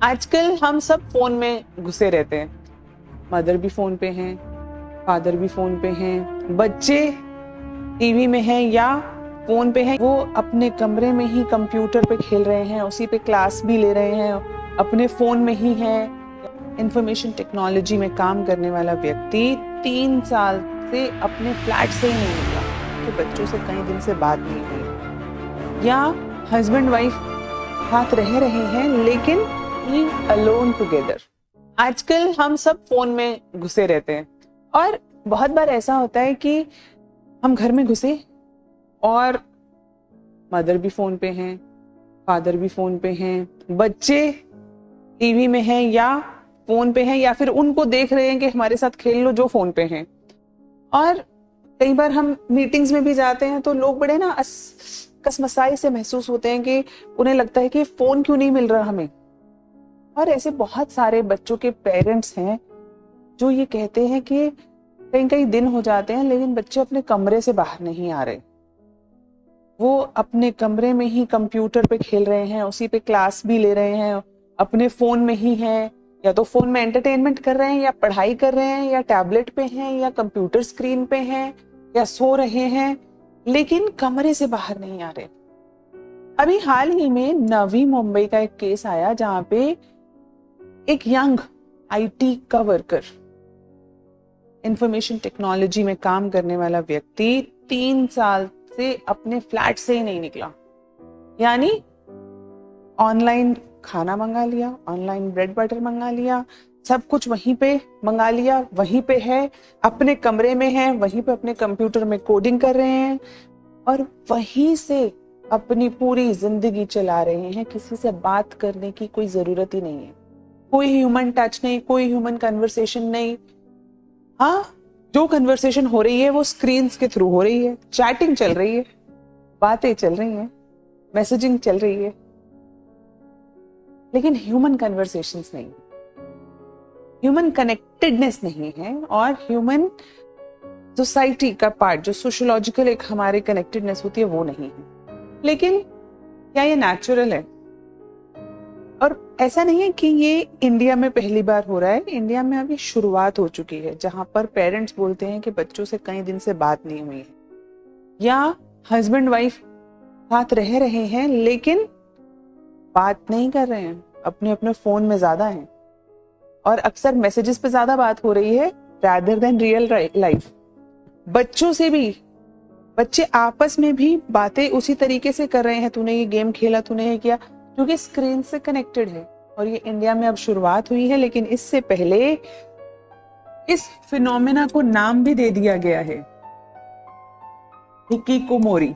आजकल हम सब फोन में घुसे रहते हैं। मदर भी फोन पे हैं, फादर भी फोन पे हैं, बच्चे टीवी में हैं या फोन पे हैं। वो अपने कमरे में ही कंप्यूटर पे खेल रहे हैं, उसी पे क्लास भी ले रहे हैं, अपने फोन में ही हैं। इंफॉर्मेशन टेक्नोलॉजी में काम करने वाला व्यक्ति 3 साल से अपने फ्लैट से ही नहीं निकला, तो बच्चों से कई दिन से बात नहीं हुई, या हस्बैंड वाइफ साथ रह रहे हैं लेकिन अलोन टुगेदर। आजकल हम सब फोन में घुसे रहते हैं और बहुत बार ऐसा होता है कि हम घर में घुसे और मदर भी फोन पे हैं, फादर भी फोन पे हैं, बच्चे टीवी में हैं या फोन पे हैं, या फिर उनको देख रहे हैं कि हमारे साथ खेल लो जो फोन पे हैं। और कई बार हम मीटिंग्स में भी जाते हैं तो लोग बड़े ना कसमसाई से महसूस होते हैं कि उन्हें लगता है कि फोन क्यों नहीं मिल रहा हमें। और ऐसे बहुत सारे बच्चों के पेरेंट्स हैं जो ये कहते हैं कि कई कई दिन हो जाते हैं लेकिन बच्चे अपने कमरे से बाहर नहीं आ रहे। वो अपने कमरे में ही कंप्यूटर पे खेल रहे हैं, उसी पे क्लास भी ले रहे हैं, अपने फोन में ही हैं, या तो फोन में एंटरटेनमेंट कर रहे हैं या पढ़ाई कर रहे हैं या टैबलेट पे हैं या कंप्यूटर स्क्रीन पे हैं या सो रहे हैं, लेकिन कमरे से बाहर नहीं आ रहे। अभी हाल ही में नवी मुंबई का एक केस आया जहां पे एक यंग आईटी का वर्कर, इंफॉर्मेशन टेक्नोलॉजी में काम करने वाला व्यक्ति 3 साल से अपने फ्लैट से ही नहीं निकला। यानी ऑनलाइन खाना मंगा लिया, ऑनलाइन ब्रेड बटर मंगा लिया, सब कुछ वहीं पे मंगा लिया, वहीं पे है, अपने कमरे में है, वहीं पे अपने कंप्यूटर में कोडिंग कर रहे हैं और वहीं से अपनी पूरी जिंदगी चला रहे हैं। किसी से बात करने की कोई जरूरत ही नहीं है, कोई ह्यूमन टच नहीं, कोई ह्यूमन कन्वर्सेशन नहीं। हाँ, जो कन्वर्सेशन हो रही है वो स्क्रीन्स के थ्रू हो रही है, चैटिंग चल रही है, बातें चल रही हैं, मैसेजिंग चल रही है, लेकिन ह्यूमन कन्वर्सेशंस नहीं, ह्यूमन कनेक्टेडनेस नहीं है। और ह्यूमन सोसाइटी का पार्ट, जो सोशियोलॉजिकल एक हमारी कनेक्टेडनेस होती है, वो नहीं है। लेकिन क्या ये नेचुरल है? और ऐसा नहीं है कि ये इंडिया में पहली बार हो रहा है, इंडिया में अभी शुरुआत हो चुकी है जहां पर पेरेंट्स बोलते हैं कि बच्चों से कई दिन से बात नहीं हुई है, या हस्बैंड वाइफ साथ रह रहे हैं लेकिन बात नहीं कर रहे हैं, अपने अपने फोन में ज्यादा हैं और अक्सर मैसेजेस पे ज्यादा बात हो रही है रादर देन रियल लाइफ। बच्चों से भी, बच्चे आपस में भी बातें उसी तरीके से कर रहे हैं, तूने ये गेम खेला, तूने ये किया, क्योंकि स्क्रीन से कनेक्टेड है। और ये इंडिया में अब शुरुआत हुई है, लेकिन इससे पहले इस फिनोमेना को नाम भी दे दिया गया है, हिकिकोमोरी,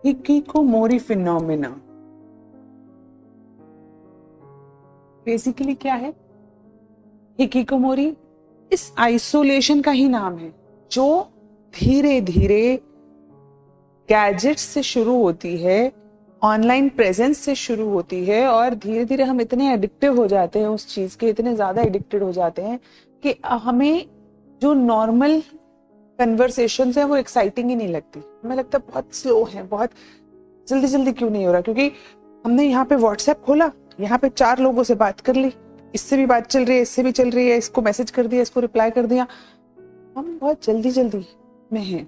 हिकिकोमोरी फिनोमेना। बेसिकली क्या है हिकिकोमोरी? इस आइसोलेशन का ही नाम है जो धीरे धीरे गैजेट्स से शुरू होती है, ऑनलाइन प्रेजेंस से शुरू होती है, और धीरे धीरे हम इतने एडिक्टिव हो जाते हैं उस चीज के, इतने ज्यादा एडिक्टेड हो जाते हैं कि हमें जो नॉर्मल कन्वर्सेशंस है वो एक्साइटिंग ही नहीं लगती। हमें लगता है बहुत स्लो है, बहुत जल्दी जल्दी क्यों नहीं हो रहा, क्योंकि हमने यहाँ पे व्हाट्सएप खोला, यहाँ पे 4 लोगों से बात कर ली, इससे भी बात चल रही है, इससे भी चल रही है, इसको मैसेज कर दिया, इसको रिप्लाई कर दिया, हम बहुत जल्दी जल्दी में हैं।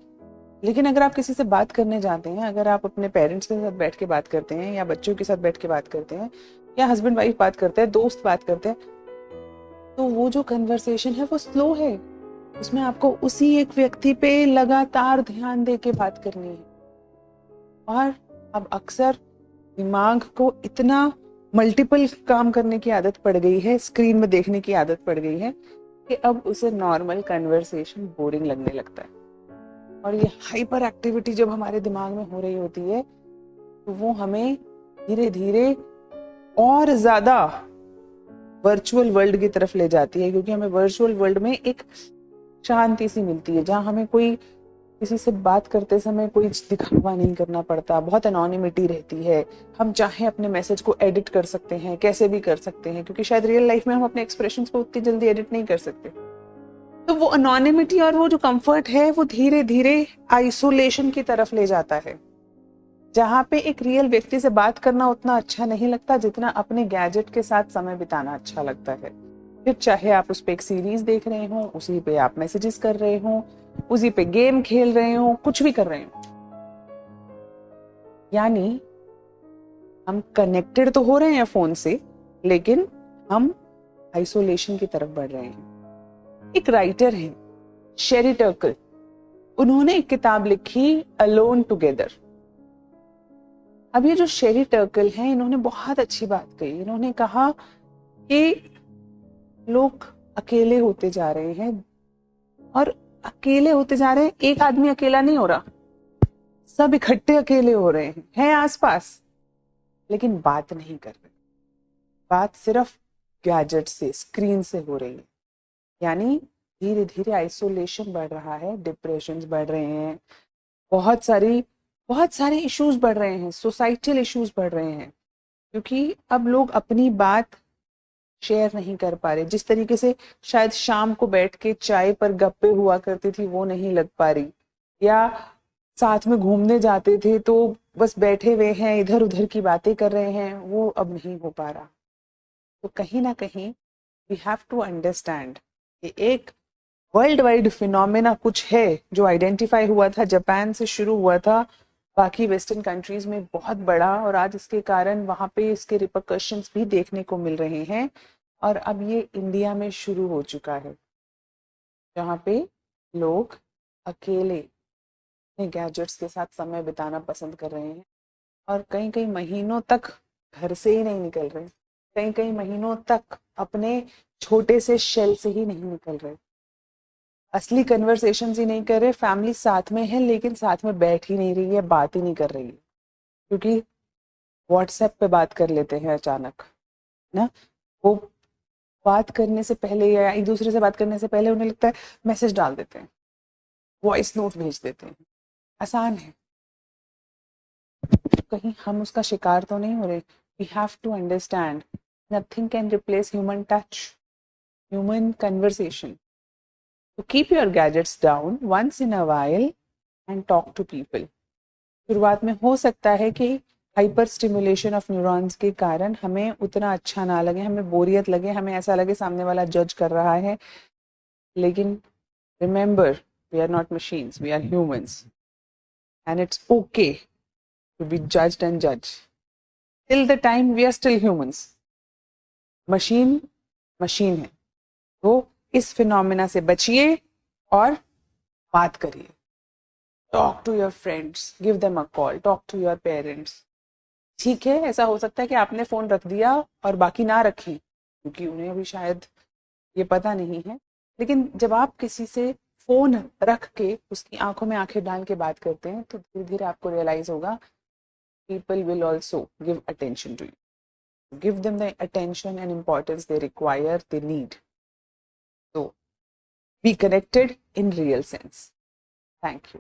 लेकिन अगर आप किसी से बात करने जाते हैं, अगर आप अपने पेरेंट्स के साथ बैठ के बात करते हैं, या बच्चों के साथ बैठ के बात करते हैं, या हस्बैंड वाइफ बात करते हैं, दोस्त बात करते हैं, तो वो जो कन्वर्सेशन है वो स्लो है, उसमें आपको उसी एक व्यक्ति पे लगातार ध्यान दे के बात करनी है। और अब अक्सर दिमाग को इतना मल्टीपल काम करने की आदत पड़ गई है, स्क्रीन में देखने की आदत पड़ गई है कि अब उसे नॉर्मल कन्वर्सेशन बोरिंग लगने लगता है। और ये हाइपर एक्टिविटी जब हमारे दिमाग में हो रही होती है तो वो हमें धीरे धीरे और ज्यादा वर्चुअल वर्ल्ड की तरफ ले जाती है, क्योंकि हमें वर्चुअल वर्ल्ड में एक शांति सी मिलती है जहां हमें कोई किसी से बात करते समय कोई दिखावा नहीं करना पड़ता, बहुत एनोनिमिटी रहती है, हम चाहे अपने मैसेज को एडिट कर सकते हैं, कैसे भी कर सकते हैं, क्योंकि शायद रियल लाइफ में हम अपने एक्सप्रेशंस को उतनी जल्दी एडिट नहीं कर सकते। तो वो एनोनिमिटी और वो जो कंफर्ट है वो धीरे धीरे आइसोलेशन की तरफ ले जाता है। जहाँ पे एक रियल व्यक्ति से बात करना उतना अच्छा नहीं लगता जितना अपने गैजेट के साथ समय बिताना अच्छा लगता है। फिर चाहे आप उस पे एक सीरीज देख रहे हो, उसी पे आप मैसेजेस कर रहे हो, उसी पे गेम खेल रहे हो, कुछ भी कर रहे हो, यानी हम कनेक्टेड तो हो रहे हैं फोन से, लेकिन हम आइसोलेशन की तरफ बढ़ रहे हैं। एक राइटर है शेरी टर्कल, उन्होंने एक किताब लिखी अलोन टुगेदर। अब ये जो शेरी टर्कल हैं, इन्होंने बहुत अच्छी बात कही। इन्होंने कहा कि लोग अकेले होते जा रहे हैं, और अकेले होते जा रहे हैं, एक आदमी अकेला नहीं हो रहा, सब इकट्ठे अकेले हो रहे हैं आसपास, लेकिन बात नहीं कर रहे। बात सिर्फ गैजेट से, स्क्रीन से हो रही है। यानी धीरे धीरे आइसोलेशन बढ़ रहा है, डिप्रेशन बढ़ रहे हैं, बहुत सारे इश्यूज बढ़ रहे हैं, सोसाइटल इश्यूज बढ़ रहे हैं, क्योंकि अब लोग अपनी बात शेयर नहीं कर पा रहे। जिस तरीके से शायद शाम को बैठ के चाय पर गप्पे हुआ करती थी, वो नहीं लग पा रही, या साथ में घूमने जाते थे तो बस बैठे हुए हैं, इधर उधर की बातें कर रहे हैं, वो अब नहीं हो पा रहा। तो कहीं ना कहीं वी हैव टू अंडरस्टैंड कि एक वर्ल्ड वाइड फिनोमेना कुछ है जो आइडेंटिफाई हुआ था, जापान से शुरू हुआ था, बाकी वेस्टर्न कंट्रीज में बहुत बड़ा, और आज इसके कारण वहां पे इसके रिपरकशंस भी देखने को मिल रहे हैं। और अब ये इंडिया में शुरू हो चुका है, जहाँ पे लोग अकेले अपने गैजेट्स के साथ समय बिताना पसंद कर रहे हैं, और कई कई महीनों तक घर से ही नहीं निकल रहे, कई कई महीनों तक अपने छोटे से शेल से ही नहीं निकल रहे, असली कन्वर्सेशन ही नहीं कर रहे। फैमिली साथ में है, लेकिन साथ में बैठ ही नहीं रही है, बात ही नहीं कर रही है, क्योंकि व्हाट्सएप पे बात कर लेते हैं अचानक ना। वो बात करने से पहले या एक दूसरे से बात करने से पहले उन्हें लगता है मैसेज डाल देते हैं, वॉइस नोट भेज देते हैं, आसान है। कहीं हम उसका शिकार तो नहीं हो रहे। We have to understand nothing can replace human touch, human conversation. तो keep your gadgets down once in a while and talk to people. शुरुआत में हो सकता है कि हाइपर स्टिमुलेशन ऑफ न्यूरॉन्स के कारण हमें उतना अच्छा ना लगे, हमें बोरियत लगे, हमें ऐसा लगे सामने वाला जज कर रहा है, लेकिन remember, we are not machines, we are humans, and it's okay to be judged and judged. Till the time we are still humans. Machine machine है। तो इस फिनोमेना से बचिए और बात करिए। Talk to your friends, give them a call, talk to your parents. ठीक है, ऐसा हो सकता है कि आपने फोन रख दिया और बाकी ना रखें, क्योंकि उन्हें अभी शायद ये पता नहीं है, लेकिन जब आप किसी से फोन रख के उसकी आंखों में आंखें डाल के बात करते हैं, तो धीरे धीरे आपको रियलाइज होगा people will also give attention to you. Give them the attention and importance they require, they need. So be connected in real sense. Thank you.